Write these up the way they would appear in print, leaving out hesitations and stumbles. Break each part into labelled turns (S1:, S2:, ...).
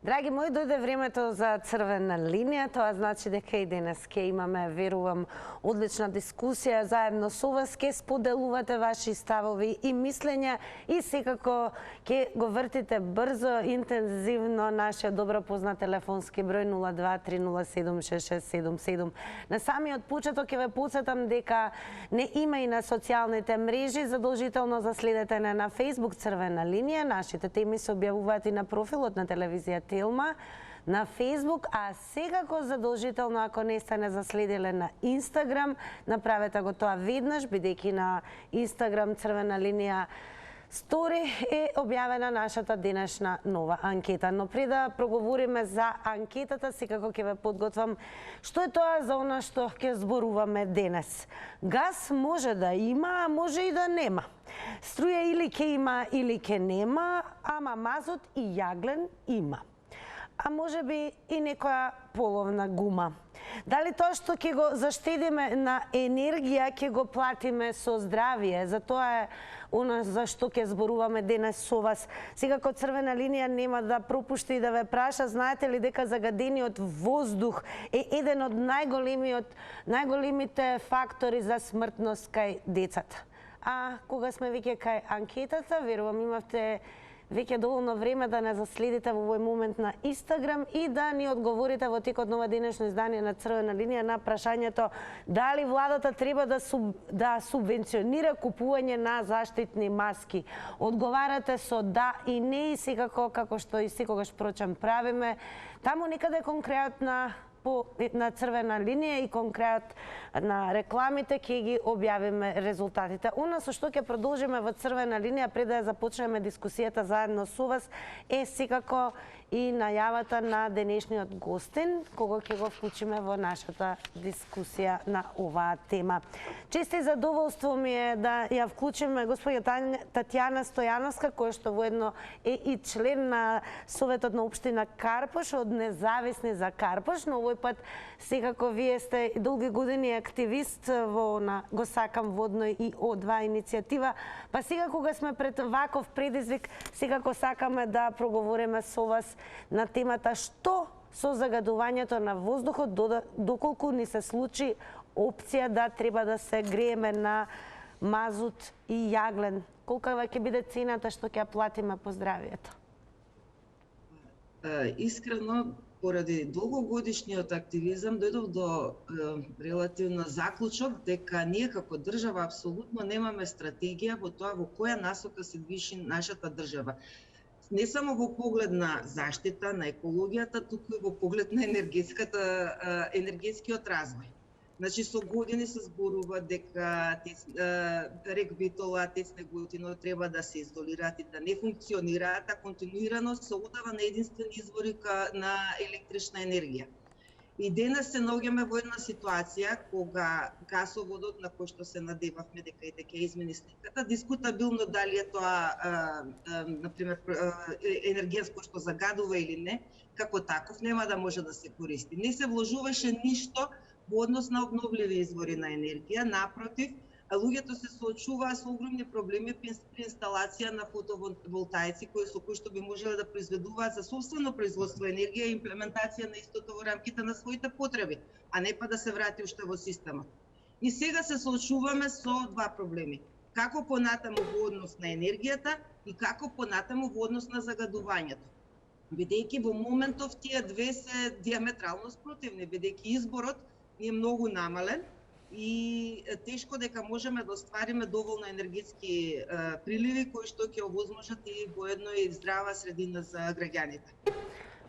S1: Драги мои, дојде времето за црвена линија. Тоа значи дека и денес ќе имаме, верувам, одлична дискусија заедно со вас. Ќе споделувате ваши ставови и мислења и секако ќе го вртите брзо, интензивно нашиот добро познат телефонски број 023076677. На самиот почеток ќе ве потсетам дека не има и на социјалните мрежи. Задолжително заследете на Facebook Црвена линија. Нашите теми се објавуваат и на профилот на телевизија Телма на Facebook, а секако задолжително, ако не сте не заследиле на Инстаграм, направете го тоа веднаш, бидејќи на Инстаграм Црвена линија Стори е објавена нашата денешна нова анкета. Но пред да проговориме за анкетата, секако ќе ве подготвам што е тоа за она што ќе зборуваме денес. Газ може да има, а може и да нема. Струја или ќе има, или ќе нема, ама мазот и јаглен има. А може би и некоја половна гума. Дали тоа што ќе го заштедиме на енергија, ќе го платиме со здравие? За тоа е она за што ќе зборуваме денес со вас. Секако Црвена линија нема да пропушти и да ве праша, знаете ли дека загадениот воздух е еден од најголемите фактори за смртност кај децата. А кога сме веќе кај анкетата, верувам имавте веќе доволно време да не заследите во овој момент на Инстаграм и да ни одговорите во текот на ова денешно издание на Црвена линија на прашањето дали владата треба да субвенционира купување на заштитни маски. Одговарате со да и не, и секако, како што и секогаш прочем правиме, таму некаде конкретна на Црвена линија и конкрет на рекламите ќе ги објавиме резултатите. Она со што ќе продолжиме во Црвена линија пред да ја започнеме дискусијата заедно со вас е секако и најавата на денешниот гостин, кога ќе го вклучиме во нашата дискусија на оваа тема. Чест и задоволство ми е да ја вклучиме господја Татјана Стојановска, која што воедно е и член на Советот на општина Карпош, од Независни за Карпош, но овој пат секако вие сте долги години активист во Го сакам водно и О2 иницијатива, па сега кога сме пред ваков предизвик, секако сакаме да проговориме со вас на темата што со загадувањето на воздухот, доколку ни се случи опција да треба да се грееме на мазут и јаглен. Колкава ќе биде цената што ќе платиме по здравието?
S2: Искрено, поради долгогодишниот активизам, дојдов до релативно заклучок дека ние како држава апсолутно немаме стратегија во тоа во која насока се движи нашата држава. Не само во поглед на заштита, на екологијата, туку и во поглед на енергетскиот развој. Значи, со години се зборува дека рек Битола, ТЕЦ Неготино треба да се изолираат и да не функционираат, а континуирано се одава на единствени извори на електрична енергија. И денес се наоѓаме во една ситуација кога гасоводот, на кој што се надевавме дека и дека измени сликата, дискутабилно дали е тоа например енергетско што загадува или не, како таков нема да може да се користи. Не се вложуваше ништо во однос на обновливи извори на енергија, напротив, луѓето се соочуваа со огромни проблеми при инсталација на фотоволтаици со кои што би можеле да произведуваат за сопствено производство енергија и имплементација на истото во рамките на своите потреби, а не па да се врати уште во системот. И сега се соочуваме со два проблеми. Како понатаму во однос на енергијата и како понатаму во однос на загадувањето. Бидејќи во моментов тие две се диаметрално спротивни, бидејќи изборот е многу намален и тешко дека можеме да оствариме доволно енергетски приливи кои што ќе овозможат и воедно и здрава средина за граѓаните.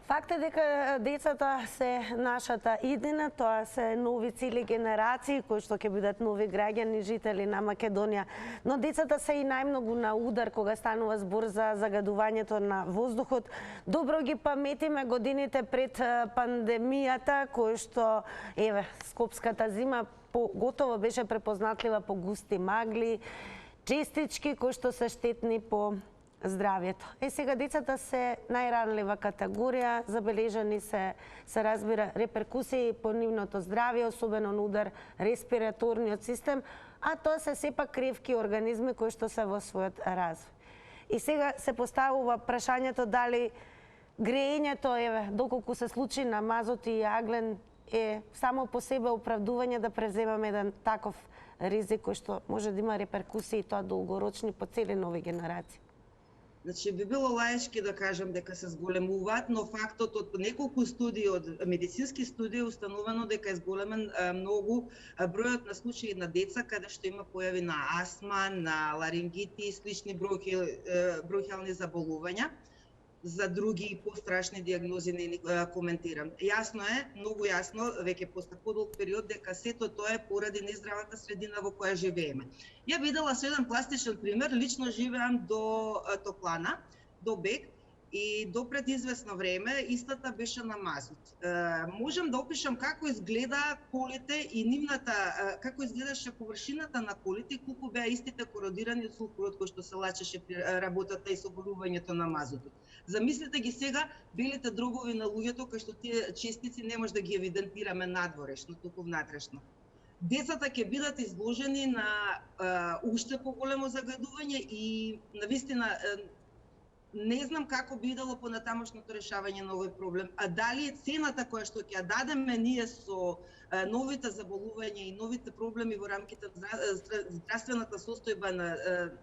S1: Факт е дека децата се нашата иднина, тоа се нови цели генерации кои што ќе бидат нови граѓани, жители на Македонија. Но децата се и најмногу на удар кога станува збор за загадувањето на воздухот. Добро ги паметиме годините пред пандемијата, кои што, скопската зима поготово беше препознатлива по густи магли, честички кои што се штетни по здравието. Сега децата се најранлива категорија, забележани се разбира реперкусии по нивното здравје, особено на удар респираторниот систем, а тоа се сепак кревки организми кои што се во својот развој. И сега се поставува прашањето дали греењето, еве, доколку се случи на мазот и јаглен, е само по себе оправдување да преземаме еден таков ризик кој што може да има реперкусии тоа долгорочни по цели нови генерации.
S2: Значи, би било лаечки да кажам дека се зголемуваат, но фактот од неколку студии, од медицински студии, установено дека е зголемен многу бројот на случаи на деца каде што има појави на астма, на ларингити и слични бронхиални заболувања. За други пострашни диагнози не коментирам. Јасно е, многу јасно, веќе после подолг период, дека сето тоа е поради нездравата средина во која живееме. Ја видела со еден пластичен пример, лично живеам до топлана, до Бег, и до пред известно време истата беше на мазут. Можам да опишам како изгледа колите и нивната, како изгледаше површината на колите и колку беа истите кородирани од сулфурот кој што се лачеше при работата и соборувањето на мазутот. Замислете ги сега белите дробови на луѓето кои што тие честици не може да ги евидентираме надворешно, туку внатрешно. Децата ќе бидат изложени на уште поголемо загадување и навистина не знам како би идело понатамошното решавање на овој проблем. А дали е цената која што ќе ја дадеме ние со новите заболувања и новите проблеми во рамките на здравствената состојба на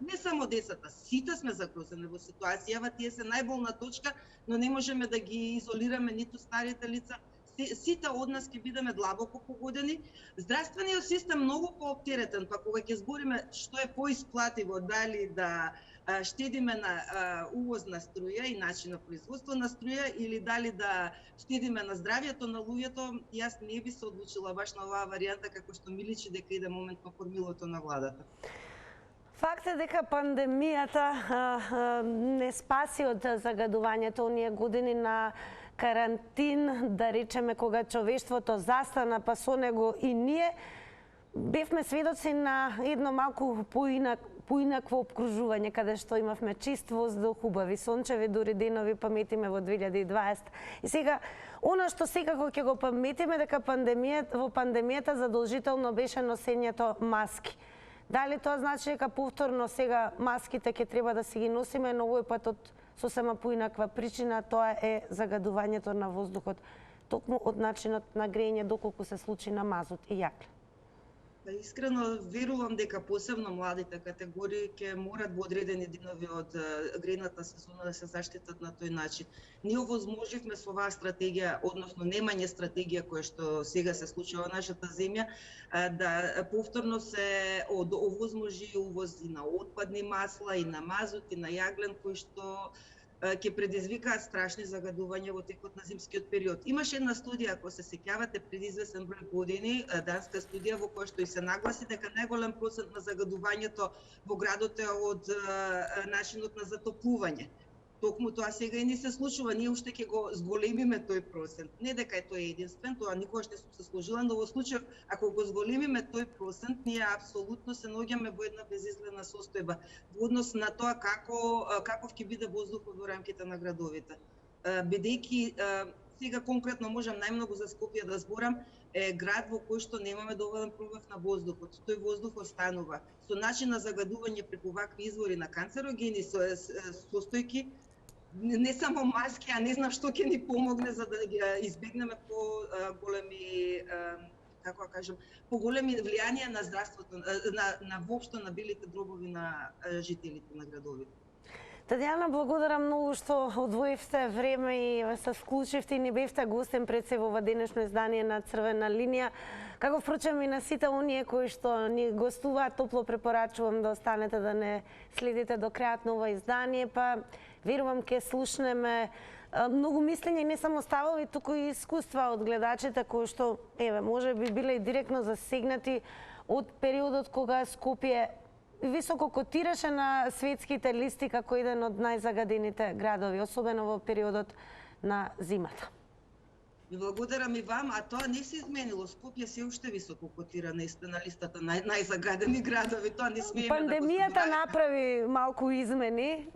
S2: не само децата, сите сме загрозени во ситуацијава, тие се најболна точка, но не можеме да ги изолираме ниту старите лица. Сите од нас ќе бидеме длабоко погодени. Здравствениот систем многу пооптеретен, па кога ќе збориме што е поисплативо, дали да штедиме на увоз на струја и начин на производство на струја или дали да штедиме на здравјето на луѓето, јас не би се одлучила баш на оваа варијанта како што ми личи дека иде моментно кормилото на владата.
S1: Факт е дека пандемијата не спаси од загадувањето оние години на карантин, да речеме, кога човештвото застана, па со него и ние бевме сведоци на едно малку поинакво обкружување, каде што имавме чист воздух, убави сончеви, дури денови паметиме во 2020. И сега, она што секако ќе го паметиме, дека во пандемијата задолжително беше носењето маски. Дали тоа значи дека повторно сега маските ќе треба да си ги носиме, но овој пат од сосема поинаква причина, тоа е загадувањето на воздухот, токму од начинот на грејење доколку се случи на мазут и јаглен.
S2: Искрено верувам дека посебно младите категории ќе морат во одредени денови од грејната сезона да се заштитат на тој начин. Ние овозможивме со оваа стратегија, односно немање стратегија која што сега се случува во нашата земја, да повторно се овозможи увоз и на отпадни масла, и на мазут, и на јаглен, кој што ќе предизвикаат страшни загадувања во текот на зимскиот период. Имаше една студија, ако се сеќавате, пред известен број години, данска студија во која што и се нагласи дека најголем процент на загадувањето во градот е од начинот на затоплување. Токму тоа сега и не се случува, ние уште ќе го зголемиме тој процент. Не дека е тој единствен, тоа никогаш не сум се сложила, но во случај ако го зголемиме тој процент, ние апсолутно се наоѓаме во една безизгледна состојба во однос на тоа каков ќе биде воздухот во рамките на градовите. Бидејќи сега конкретно можам најмногу за Скопје да зборам, е град во кој што немаме доволен пробив на воздухот. Тој воздух останува. Со начин на загадување преку вакви извори на канцерогени состојки, не само маски, а не знам што ќе ни помогне за да ги избегнеме по-големи, како да кажам, поголеми влијанија на здравството, на воопшто на белите дробови на жителите на градовите.
S1: Татјана, благодарам многу што одвоивте време и се вклучивте и не бевте гостен пред се во денешно издание на Црвена линија. Како впрочем и на сите оние кои што ни гостуваат, топло препорачувам да останете да не следите до крајот на ова издание, па верувам ке слушнеме многу мислења и не само ставови, туку и искуства од гледачите кои што, еве, може би биле и директно засегнати од периодот кога Скопје високо котираше на светските листи како еден од најзагадените градови, особено во периодот на зимата.
S2: Ви благодарам и вам, а тоа не се изменило. Скопје се уште високо котира на листата најзагадени градови, тоа не смееме.
S1: Пандемијата направи малку измени.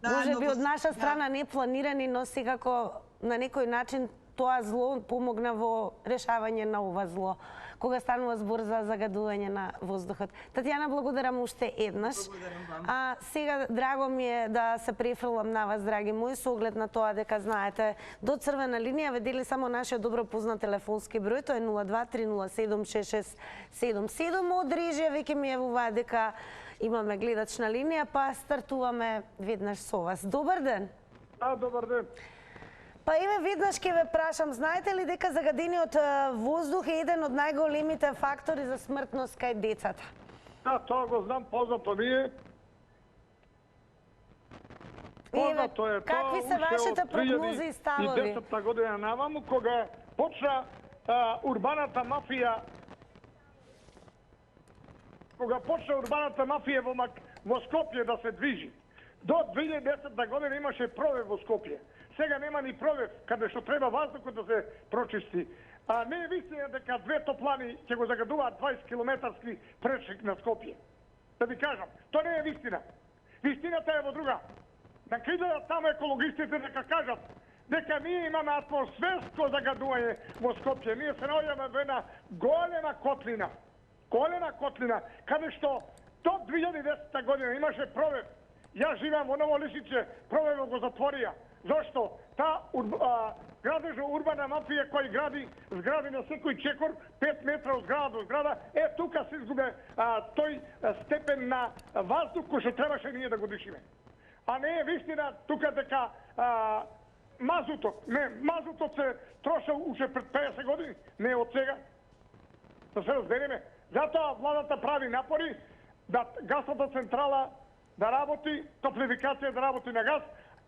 S1: Може би од наша страна не планирани, но секако на некој начин тоа зло помогна во решавање на ова зло, кога станува збор за загадување на воздухот. Татјана, благодарам уште еднаш.
S2: Благодарам вам.
S1: А сега драго ми е да се префрлам на вас, драги мои, со оглед на тоа дека знаете, до црвена линија ве дели само нашиот добро познат телефонски број, тоа е 02-307-6677. Од режија веќе ми евува дека имаме гледач на линија, па стартуваме веднаш со вас. Добар ден.
S3: Да, добар ден.
S1: Па еве веднаш ќе ве прашам, знаете ли дека загадениот воздух е еден од најголемите фактори за смртност кај децата?
S3: Да, тоа го знам, познато ми е. Познато е тоа.
S1: Какви се вашите прогнози и ставови?
S3: 2010 година наваму, кога почна урбаната мафија во Скопје да се движи. До 2010 година имаше пробив во Скопје. Сега нема ни пробив, каде што треба воздухот да се прочисти. Не е вистина дека две топлани ќе го загадуваат 20 километарски пречник на Скопје. Да ви кажам, тоа не е вистина. Вистината е во друга. Да кидат таму екологистите дека кажат дека ние имаме атмосферско загадување во Скопје. Ние се наоѓаме во една голема котлина, каде што до 2010 година имаше пробив. Јас живеам во Ново Лисиче, пробивот го затворија. Зошто? Та градежна урбана мафија која гради згради на секој чекор, 5 метра од зграда до зграда, тука се изгубе тој степен на воздух кој што требаше ние да го дишиме. А не е вистина тука дека мазутот се трошал уште пред 50 години, не е од сега. Да се разбереме. Затоа владата прави напори да гасната централа да работи, топлификација да работи на газ,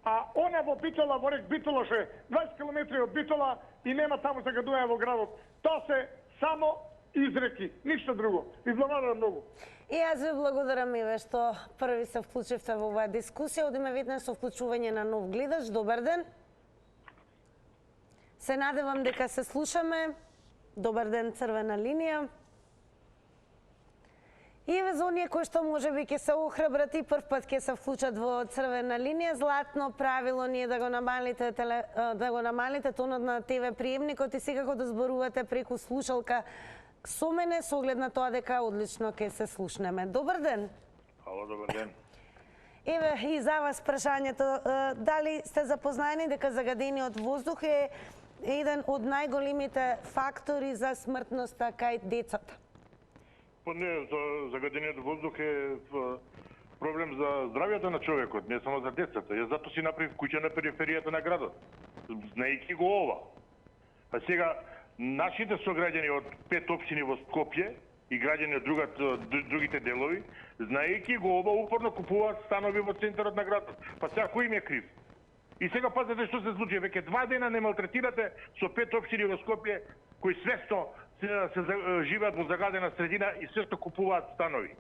S3: а она во Битола, во рек Битола ше 20 км од Битола и нема таму загадување во градот. Тоа се само изреки, ништо друго. Ви благодарам многу.
S1: И јас ви благодарам еве што први се вклучивте во оваа дискусија. Одиме веднаш со вклучување на нов гледач. Добар ден. Се надевам дека се слушаме. Добар ден, црвена линија. И еве за оние кои што можеби ќе се охрабрат и прв пат ќе се вклучат во црвена линија, златно правило ни е да го намалите тонот на ТВ приемникот и секако да зборувате преку слушалка со мене со оглед на тоа дека одлично ќе се слушнеме. Добар ден.
S4: Ало, добар ден.
S1: Еве и за вас прашањето, дали сте запознаени дека загадениот воздух е еден од најголемите фактори за смртноста кај децата?
S4: Па не, загадениот воздух е проблем за здравјето на човекот, не само за децата. Јас затоа си направив куќа на периферијата на градот, знаејќи го ова. А сега, нашите сограѓани од 5 општини во Скопје и граѓани од другите делови, знаејќи го ова, упорно купуваат станови во центарот на градот. Па сега кој им е крив? И сега пазете што се случи, веќе 2 дена не малтретирате со 5 општини во Скопје кои свесно се живеат во загадена средина и свесно купуваат станови.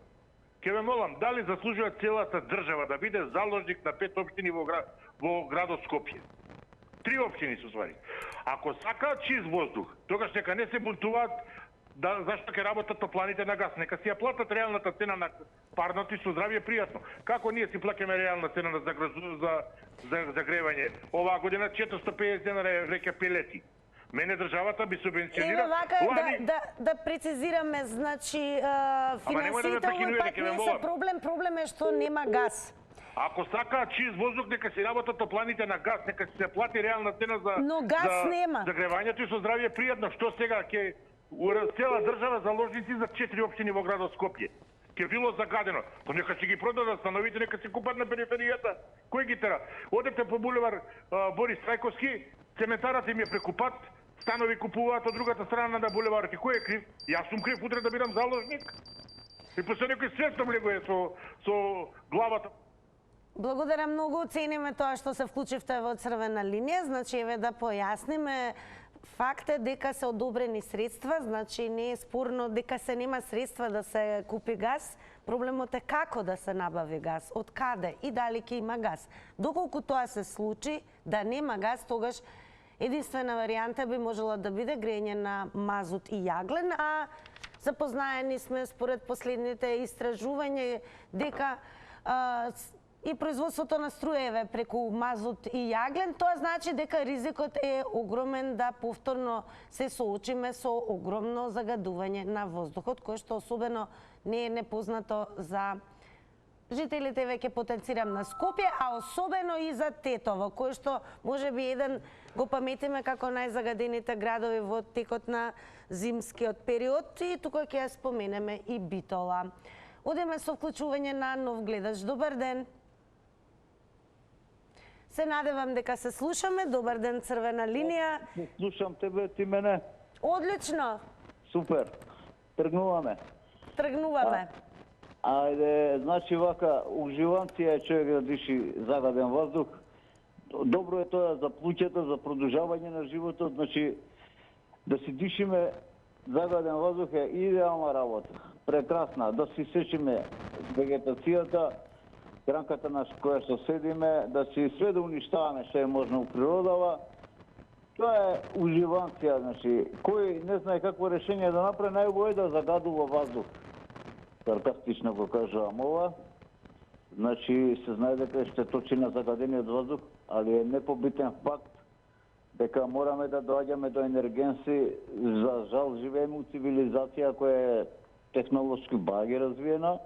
S4: Ке ве молам, дали заслужува целата држава да биде заложник на 5 општини во градот Скопје? 3 општини се ствари. Ако сакаат чист воздух, тогаш нека не се бунтуваат зашто ќе работат топланите на газ. Нека си ја платат реалната цена на парното и со здравје пријатно. Како ние си плаќаме реална цена на загревање? Оваа година 450 денара е веќе пелети. Мене државата би субвенционира.
S1: Еве вака да прецизираме, значи финансите пак не се проблем е што нема газ.
S4: Ако сакаат чист воздух, нека си работат топланите на газ, нека се плати реална цена за загревањето и со здравје пријатно. Што сега ќе цела држава заложници за 4 општини во градот Скопје? Ќе било загадено. То нека си ги продадат становите, нека се купат на периферијата. Кој ги тера? Одете по булевар Борис Трајковски, цементарата им е прекупат, станови купуваат од другата страна на булеварот. И кој е крив? Јас сум крив утре да бидам заложник. И после некој свесто ми го е со главата.
S1: Благодарам многу, цениме тоа што се вклучивте во црвена линија. Значи, еве да појасниме, факт е дека се одобрени средства, значи не е спорно дека се нема средства да се купи газ. Проблемот е како да се набави газ, од каде и дали ќе има газ. Доколку тоа се случи, да нема газ, тогаш единствена варијанта би можела да биде грење на мазут и јаглен, а запознаени сме според последните истражувања дека и производството на струеве преку мазут и јаглен, тоа значи дека ризикот е огромен да повторно се соочиме со огромно загадување на воздухот, кое што особено не е непознато за жителите, веќе потенцирам, на Скопје, а особено и за Тетово, кој што може би еден го паметиме како најзагадените градови во текот на зимскиот период, и тука ќе ја споменеме и Битола. Одеме со вклучување на нов гледач. Добар ден. Се надевам дека се слушаме. Добар ден, црвена линија.
S5: Слушам тебе, ти мене.
S1: Одлично.
S5: Супер. Тргнуваме.
S1: Тргнуваме.
S5: Ајде, значи вака, уживанција е човек да диши загаден воздух. Добро е тоа за плуќето, за продолжавање на животот, значи да си дишиме загаден воздух е идеална работа. Прекрасна, да си сечиме вегетацијата, гранката на која што седиме, да си све да уништаваме што е можно у природава. Тоа е уживанција, значи, кој не знае какво решение да направи, најубаво е да загадува воздух. Саркастично го кажувам ова. Значи, се знае дека е штеточина загадениот воздух, али е непобитен факт дека мораме да доаѓаме до енергенси. За жал, живееме у цивилизација која е технолошки баги развиена,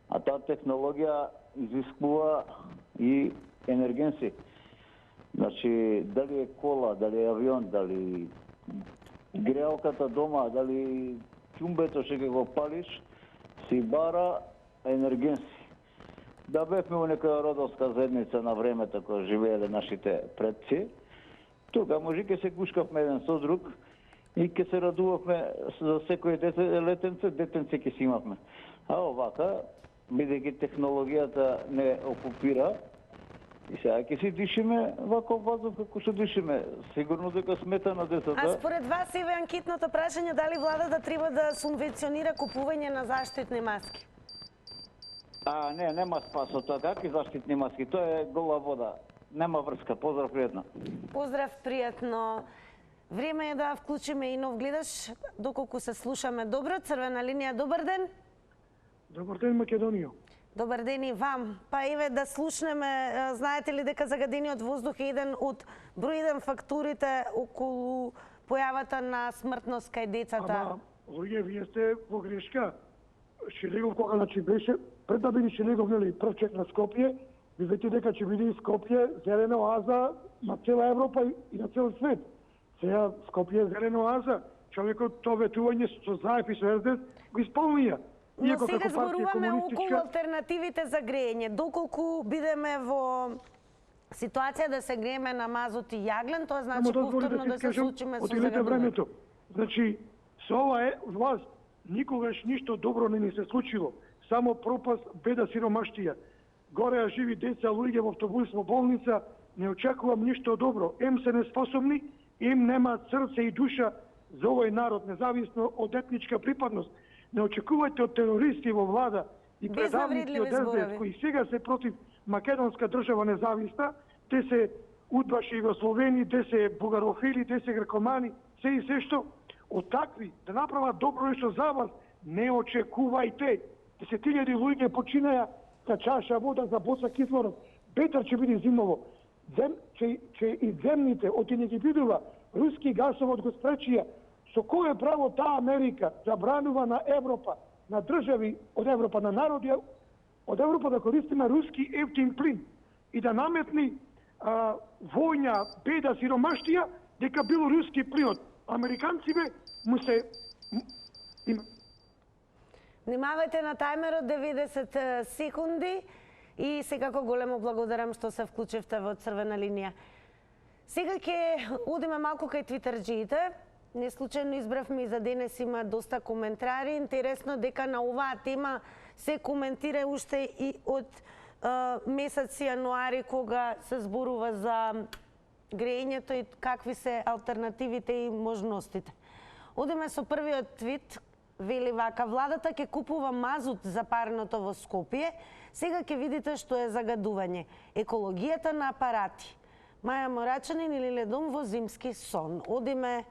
S5: а таа технологија изискува и енергенси. Значи, дали е кола, дали е авион, дали греалката дома, дали ќумбето што ќе го палиш, си бара енергенси. Да бевме у некоја родовска заедница на времето кога живееле нашите предци, тука може ќе се гушкавме еден со друг и ќе се радувавме за секој детенце ќе си имавме. А овака, бидејќи технологијата не окупира, и сега ќе си дишиме ваков воздух како што дишиме. Сигурно дека смета на децата.
S1: А според вас, еве анкетното прашање, дали владата треба да субвенционира купување на заштитни маски?
S5: Не, нема спас од тоа. Какви заштитни маски? Тоа е гола вода. Нема врска. Поздрав, пријатно.
S1: Поздрав, пријатно. Време е да вклучиме и нов гледач, доколку се слушаме добро. Црвена линија, добар ден.
S3: Добар ден, Македонија.
S1: Добар ден и вам. Па еве да слушнеме, знаете ли дека загадениот воздух е еден од број еден факторите околу појавата на смртност кај децата?
S3: Ама, луѓе, вие сте во грешка. Шилегов кога значи беше, пред да биде Шилегов, нели, првчек на Скопје, ви вети дека ќе биде Скопје зелена оаза на цела Европа и на цел свет. Сега Скопје е зелена оаза. Човекот тоа ветување со ЗАЕП и со РДС го исполнија.
S1: Но сега зборуваме околу алтернативите за грејење. Доколку бидеме во ситуација да се грееме на мазут и јаглен, тоа значи повторно да се случиме со загадување.
S3: Значи, со ова власт никогаш ништо добро не ни се случило. Само пропаст, беда, сиромаштија. Гореа живи деца, луѓе во автобус, во болница, не очекувам ништо добро. Ем се неспособни, ем немаат срце и душа за овој народ, независно од етничка припадност. Не очекувајте од терористи во влада и предавници од СДС, кои сега се против македонска држава независна, те се удбаши југословени, те се бугарофили, те се грекомани, се и се што од такви да направат добро нешто за вас, не очекувајте. Десетилјади луѓе починаја за чаша вода, за боца кислород. Петар ќе биде зимово. Че и земните од индивидува руски гасовод го спречија. Со кое право таа Америка забранува на Европа, на држави од Европа, на народи од Европа да користиме руски ефтин плин и да наметни војна, беда, сиромаштија, дека било руски плинот. Американците му се...
S1: Внимавајте на тајмерот 90 секунди и секако големо благодарам што се вклучивте во црвена линија. Сега ќе одиме малку кај твитерџиите. Не случајно избравме и за денес има доста коментари. Интересно дека на оваа тема се коментира уште и од месец јануари кога се зборува за грејењето и какви се алтернативите и можностите. Одиме со првиот твит. Вели вака: владата ќе купува мазут за парното во Скопје. Сега ќе видите што е загадување. Екологијата на апарати. Маја Морачанин или Ледом во зимски сон. Одиме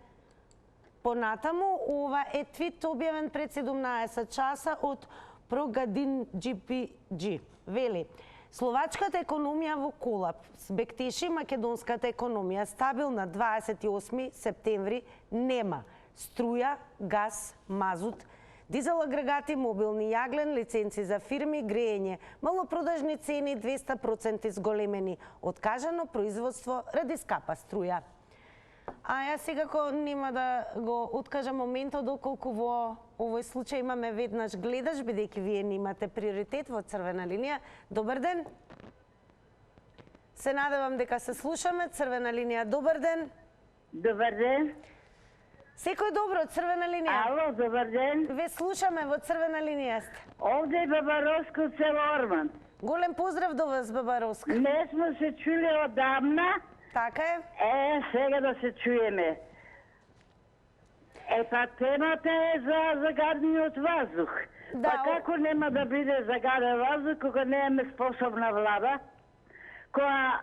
S1: понатаму. Ова е твит објавен пред 17 часа од Прогадин GPG. Вели: Словачката економија во колапс. Бектеши македонската економија стабилна 28 септември нема струја, газ, мазут, дизел агрегати, мобилни јаглен, лиценци за фирми, грејење, малопродажни цени 200% зголемени, откажано производство ради скапа струја. А јас секако нема да го откажам моментот доколку во овој случај имаме веднаш гледач, бидејќи вие немате приоритет во црвена линија. Добар ден. Се надевам дека се слушаме. Црвена линија, добар ден.
S6: Добар ден.
S1: Секој добро, црвена линија.
S6: Ало, добар ден.
S1: Ве слушаме, во црвена линија сте.
S6: Овде е Баба Роско, село Орман.
S1: Голем поздрав до вас, Баба Роска.
S6: Не сме се чули одамна.
S1: Така е.
S6: Сега да се чуеме. Па темата е за загадениот воздух.
S1: Да,
S6: Па како нема да биде загаден воздух кога немаме способна влада, која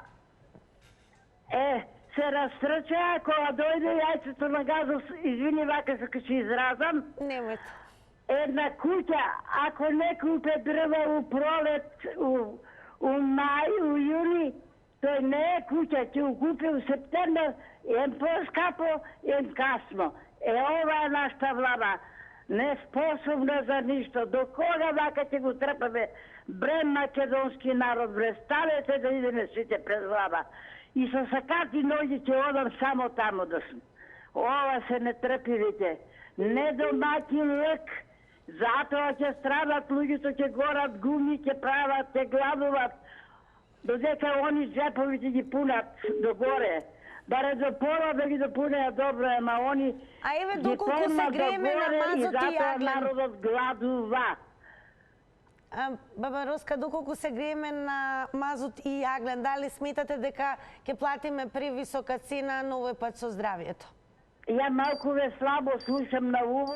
S6: се растрча, кога дојде јајцето на газов, извини вака се ќе изразам,
S1: Немојте.
S6: една куќа, ако не купе дрва у пролет, у мај, у јуни, тој не е куќа, ќе го купи у септембер, ен поскапо, ен касно. Ова е нашата влада. Неспособна за ништо. До кога вака ќе го трпаме брем македонски народ, бре, ставете да идеме сите пред влада. И со сакати ноги ќе одам само таму да сум. Ова се нетрпивите. Недомаќин лък. Затоа ќе страдат луѓето, ќе горат гуми, ќе прават, ќе гладуват. Додека они джеповите ги пунат догоре. Баре до пола да ги допунеа добро, ама они
S1: А еве
S6: ги
S1: доколку се
S6: помнат
S1: грееме на
S6: догоре и
S1: мазот и
S6: затоа
S1: јаглен.
S6: народот гладува.
S1: Баба Роска, доколку се грееме на мазут и јаглен, дали сметате дека ќе платиме превисока цена на овој пат со здравието?
S6: Ја малку ве слабо слушам на уво.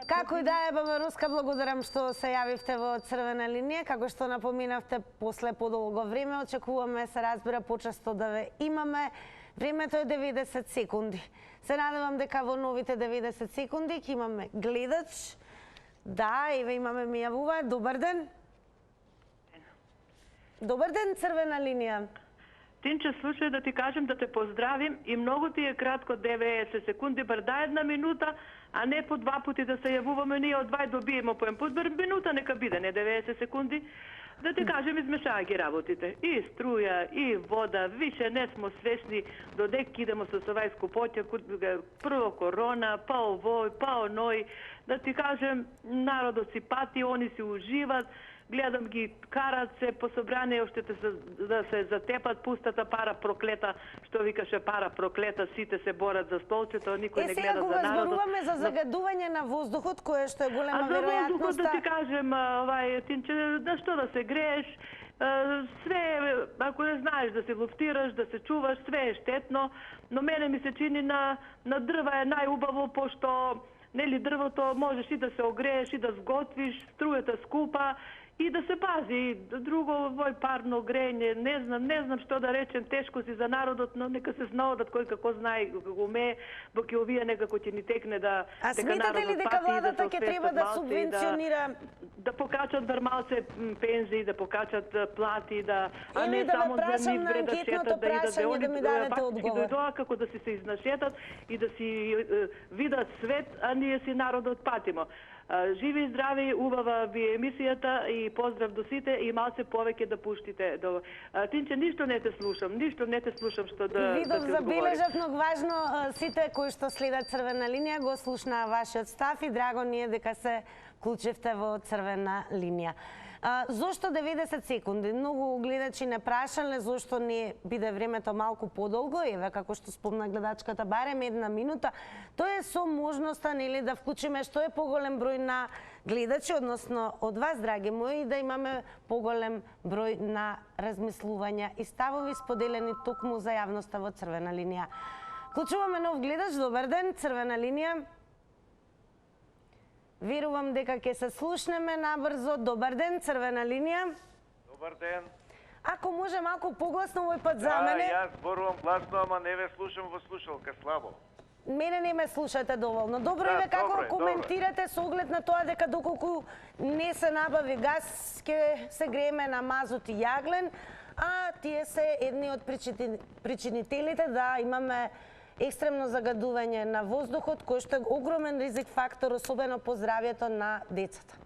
S1: Како и да е, Баба Роска, благодарам што се јавивте во црвена линија. Како што напоминавте, после подолго време очекуваме, се разбира, почесто да ве имаме. Времето е 90 секунди. Се надевам дека во новите 90 секунди ќе имаме гледач. Да, еве имаме ми јавува. Добар ден. Добар ден, црвена линија.
S7: Тинче, слушај да ти кажем да те поздравим и многу ти е кратко 90 секунди, бар да една минута, а не по два пути да се јавуваме, ние од два добиеме по еден пут, бар минута нека биде, не 90 секунди. Да ти кажем, измешаја ги работите. И струја, и вода, више не смо свесни додека идемо со овај скупоќа, прво корона, па овој, па оној. Да ти кажем, народот си пати, они си уживат, гледам ги карат се по собрание, уште да се затепат пустата пара проклета, што викаше пара проклета, сите се борат за столчето, никој не гледа за народот.
S1: Сега кога зборуваме за загадување на воздухот, кое што е голема веројатност.
S7: А за воздухот да ти кажем, Тинче, да што да се грееш, све, ако не знаеш да се луфтираш, да се чуваш, све е штетно, но мене ми се чини на дрва е најубаво, пошто нели дрвото можеш и да се огрееш и да сготвиш, струјата скупа, и да се пази. Друго, овој парно грејење, не знам што да речем, тешко си за народот, но нека се знаодат кој како знае, како умее, бок и овие некако ќе ни текне да
S1: А сметате ли дека владата ќе треба да субвенционира?
S7: Да покачат бар малце пензии, да покачат плати, а не
S1: да
S7: само
S1: прашам
S7: за
S1: на
S7: нив да
S1: анкетното
S7: шетат, да идат,
S1: прашање, да ми дадете
S7: фактички
S1: одговор.
S7: дојдоа како да си се изнашетат и да си видат свет, а ние си народот патимо. Живи и здрави, убава ви емисијата и поздрав до сите и малце повеќе да пуштите. Тинче, ништо не те слушам што да
S1: Видов,
S7: ти
S1: забележав, многу важно, сите кои што следат црвена линија го слушнаа вашиот став и драго ни е дека се вклучивте во црвена линија. Зошто 90 секунди? Многу гледачи не прашале зошто не биде времето малку подолго, еве како што спомна гледачката, барем една минута. Тоа е со можноста нели да вклучиме што е поголем број на гледачи, односно од вас, драги мои, да имаме поголем број на размислувања и ставови споделени токму за јавноста во црвена линија. Вклучуваме нов гледач. Добар ден, црвена линија. Верувам дека ќе се слушнеме набрзо. Добар ден, црвена линија.
S8: Добар ден.
S1: Ако може малку погласно овој пат за мене.
S8: Јас зборувам гласно, ама не ве слушам во слушалка, слабо.
S1: Мене не ме слушате доволно. Добро,
S8: Да,
S1: еве како
S8: добро е,
S1: коментирате со оглед на тоа дека доколку не се набави газ, ќе се грееме на мазут и јаглен, а тие се едни од причинителите да имаме екстремно загадување на воздухот, кој што е огромен ризик фактор, особено по здравјето на децата.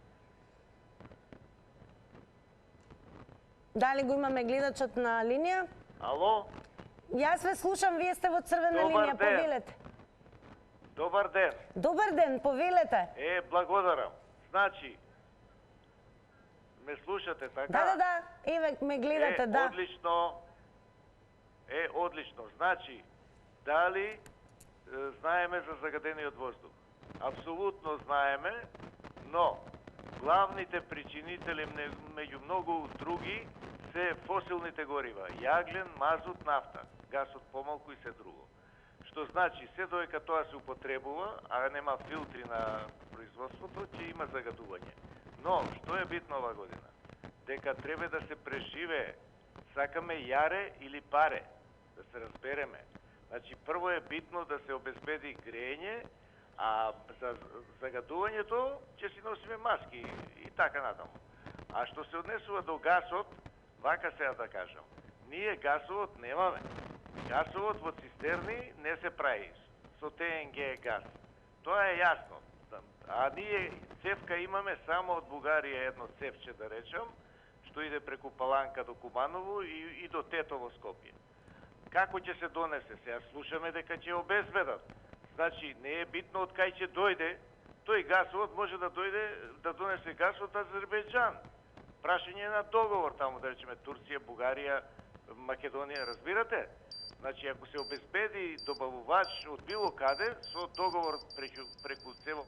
S1: Дали го имаме гледачот на линија?
S8: Ало?
S1: Јас ве слушам, вие сте во црвена
S8: Добар
S1: линија,
S8: ден.
S1: повелете.
S8: Добар ден.
S1: Добар ден, повелете.
S8: Благодарам. Значи, ме слушате, така?
S1: Да, еве ме гледате, да.
S8: Одлично. Одлично. Значи, дали знаеме за загадениот воздух? Апсолутно знаеме, но главните причинители меѓу многу други се фосилните горива. Јаглен, мазут, нафта. Гасот помалку и се друго. Што значи, се додека тоа се употребува, а нема филтри на производството, ќе има загадување. Но, што е битно ова година? Дека треба да се преживее. Сакаме јаре или паре, да се разбереме. Значи, прво е битно да се обезбеди грење, а за загадувањето ќе си носиме маски и така натаму. А што се однесува до гасот, вака сега да кажам, ние гасовод немаме. Гасовод во цистерни не се прави со ТНГ газ. Тоа е јасно. А ние цевка имаме само од Бугарија едно цевче, да речам, што иде преку Паланка до Куманово и до Тетово Скопје. Како ќе се донесе? Сега слушаме дека ќе обезбедат. Значи, не е битно од кај ќе дојде, тој гасовод може да дојде да донесе газ од Азербејџан. Прашање на договор таму, да речеме Турција, Бугарија, Македонија, разбирате? Значи, ако се обезбеди добавувач од било каде, со договор преку цело...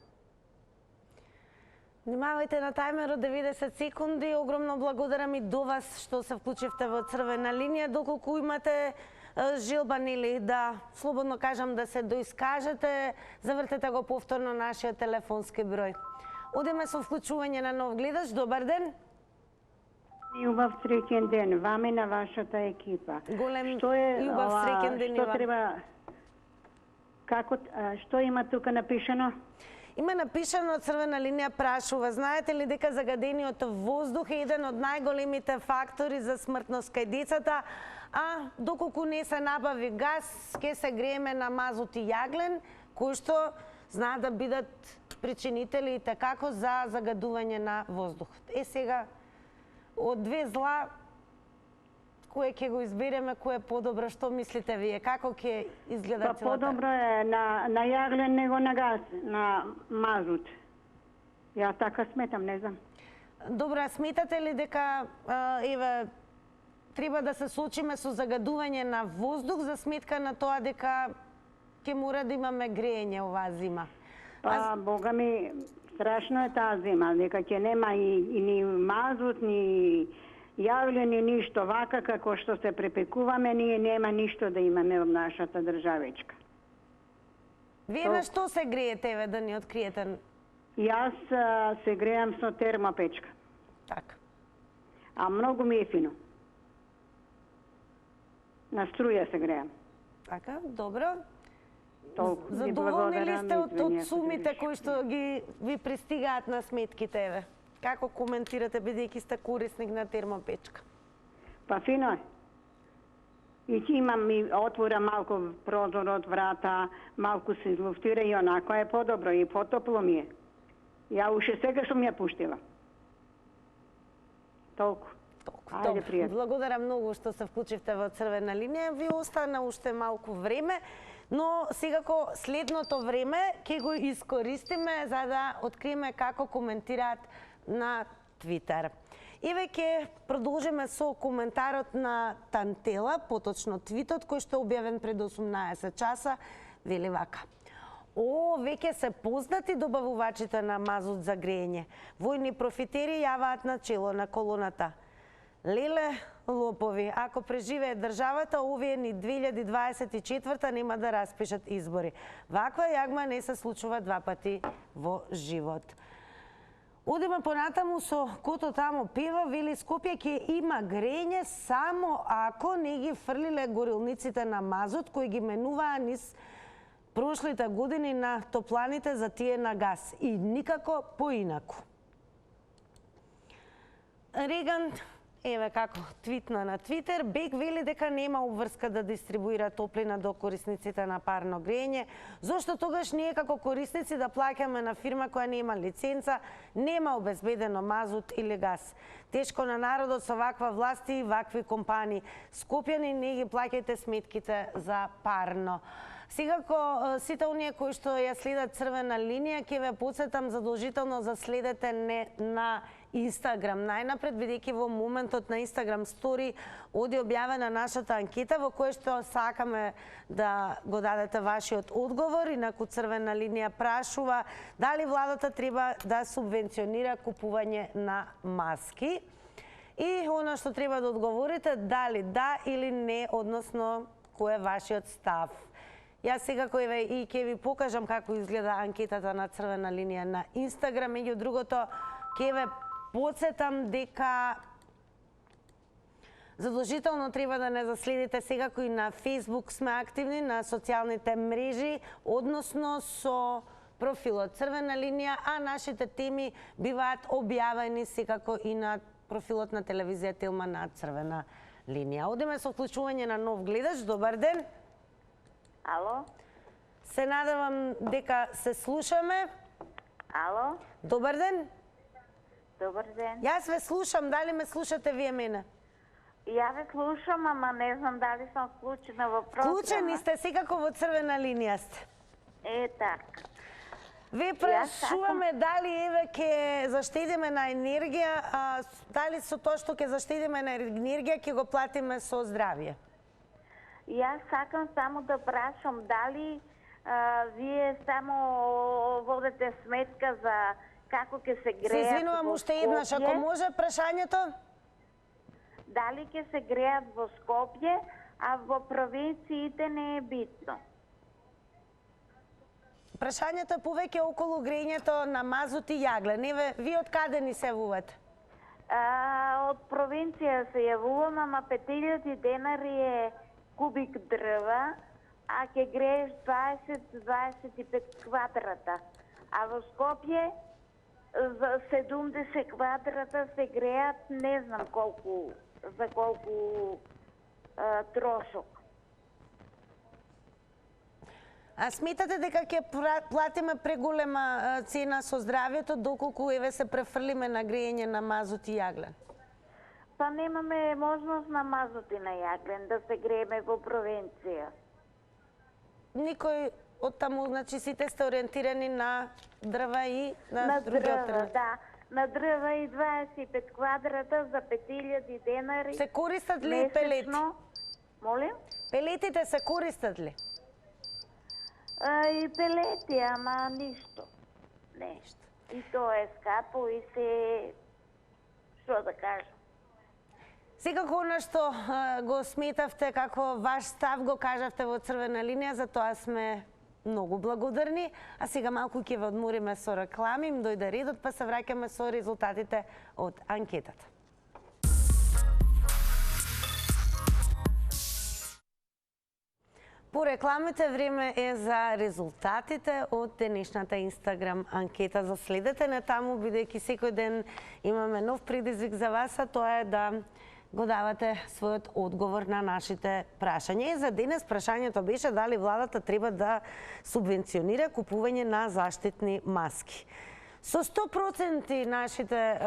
S1: Внимавајте на тајмерот 90 секунди. Огромно благодарам и до вас што се вклучивте во црвена линија. Доколку имате желба, нели, да слободно кажам да се доискажете, завртете го повторно нашиот телефонски број. Одиме со вклучување на нов гледач. Добар ден.
S6: Љубав, среќен ден, ваме на вашата екипа.
S1: Голем љубав, среќен ден и
S6: Што
S1: вам.
S6: треба... Што има тука напишано?
S1: Има напишано црвена линија прашува. Знаете ли дека загадениот воздух е еден од најголемите фактори за смртност кај децата, а доколку не се набави газ, ќе се грееме на мазут и јаглен, кои што знаат да бидат причинители како за загадување на воздухот. Сега, од две зла, кое ќе го избереме, кое е подобро, што мислите вие? Како ќе изгледа целата?
S6: Подобро е на јаглен него на газ, на мазут. Ја така сметам, не знам.
S1: Добро, а сметате ли дека еве треба да се соочиме со загадување на воздух за сметка на тоа дека ќе мора да имаме греење оваа зима?
S6: Бога ми, страшно е таа зима, дека ќе нема и ни мазут, ни јавлен и ништо. Вака како што се препекуваме, ние нема ништо да имаме од нашата државечка.
S1: Вие на што се греете, еве, да ни откриете?
S6: Јас се греам со термопечка.
S1: Така.
S6: А многу ми е фино. На струја се греам.
S1: Така, добро.
S6: Толку.
S1: Задоволни ли сте од сумите кои што ви пристигаат на сметките, еве? Како коментирате, бидејќи сте корисник на термопечка?
S6: Па фино е. И имам и отвора малку прозорот, врата, малку се излуфтира и онако е подобро и потопло ми е. Ја уште сега сум ја пуштила. Толку. Ајде, пријатно.
S1: Благодарам многу што се вклучивте во црвена линија. Ви остана уште малку време, но секако следното време ќе го искористиме за да откриеме како коментираат на Твитер. Еве ќе продолжиме со коментарот на Тантела, поточно твитот кој што е објавен пред 18 часа, вели вака: веќе се познати добавувачите на мазут за греење. Војни профитери јаваат на чело на колоната. Леле, лопови, ако преживее државата, овие ни 2024 нема да распишат избори. Ваква јагма не се случува два пати во живот. Одиме понатаму со Кото тамо пева, вели Скопје ќе има грење само ако не ги фрлиле горилниците на мазут кои ги менуваа низ прошлите години на топланите за тие на газ и никако поинаку. Реган, еве како твитна на Твитер, БЕК вели дека нема обврска да дистрибуира топлина до корисниците на парно грење, зошто тогаш ние како корисници да плаќаме на фирма која нема лиценца, нема обезбедено мазут или газ. Тешко на народот со ваква власти и вакви компании. Скопјани, не ги плаќајте сметките за парно. Секако, сите оние кои што ја следат Црвена линија, ќе ве потсетам задолжително за следете не на Инстаграм. Најнапред, бидејќи во моментот на Инстаграм стори оди објавена нашата анкета во која што сакаме да го дадете вашиот одговор. Инаку Црвена линија прашува дали владата треба да субвенционира купување на маски. И она што треба да одговорите, дали да или не, односно кој е вашиот став. Јас секако и ќе ви покажам како изгледа анкетата на Црвена линија на Инстаграм. Меѓу другото, ќе ве потсетам дека задолжително треба да не заследите секако и на Фејсбук сме активни, на социјалните мрежи, односно со профилот Црвена линија, а нашите теми биваат објавени секако и на профилот на телевизија Тилма на Црвена линија. Одиме со вклучување на нов гледач. Добар ден.
S9: Ало?
S1: Се надевам дека се слушаме.
S9: Ало?
S1: Добар ден.
S9: Добар ден.
S1: Јас ве слушам, дали ме слушате вие мене?
S9: Ја ве слушам, ама не знам дали сум вклучена во програма.
S1: Вклучени сте, секако во Црвена линија сте.
S9: Така.
S1: Ве прашуваме дали еве ќе заштедиме на енергија, дали со тоа што ќе заштедиме на енергија ќе го платиме со здравје?
S9: Јас сакам само да прашам дали вие само водите сметка за како ќе се греат.
S1: Се извинувам уште еднаш, ако може прашањето?
S9: Дали ќе се греат во Скопје, а во провинциите не е битно.
S1: Прашањето е повеќе околу грењето на мазут и јаглен. Еве, вие од каде ни се јавувате?
S9: Од провинција се јавувам, ама 5000 денари е кубик дрва, а ќе грееш 20-25 квадрата. А во Скопје за 70 квадрата се греат не знам колку, за колку трошок.
S1: А сметате дека ќе платиме преголема цена со здравјето доколку еве се префрлиме на грејење на мазут и јаглен?
S9: Па немаме можност на мазут и на јаглен да се грееме во провинција.
S1: Никој од таму, значи сите сте ориентирани на дрва и на други
S9: дрва, да. На дрва и 25 квадрата за 5000 денари.
S1: Се користат ли пелети?
S9: Молим?
S1: Пелетите се користат ли?
S9: И пелети, ама ништо. Нешто. И тоа е скапо и се... Што да кажам?
S1: Секако она што го сметавте како ваш став го кажавте во Црвена линија, за тоа сме многу благодарни. А сега малку ќе ве одмориме со реклами, им дојде редот, па се враќаме со резултатите од анкетата. По рекламите време е за резултатите од денешната Инстаграм анкета. Заследете не таму, бидејќи секој ден имаме нов предизвик за вас, а тоа е да го давате својот одговор на нашите прашања. И за денес прашањето беше дали владата треба да субвенционира купување на заштитни маски. Со 100% нашите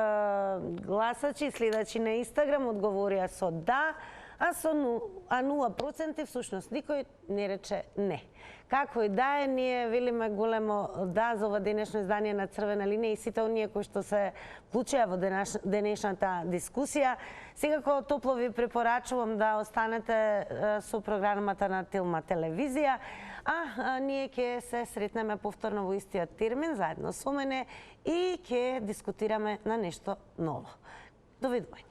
S1: гласачи и следачи на Инстаграм одговорија со да, а 0% всушност никој не рече не. Како и да е, ние велиме големо да за ова денешно издание на Црвена линија и сите оние кои што се вклучија во денешната дискусија. Секако топло ви препорачувам да останете со програмата на Тилма телевизија, а ние ќе се сретнеме повторно во истиот термин заедно со мене и ќе дискутираме на нешто ново. Довидување.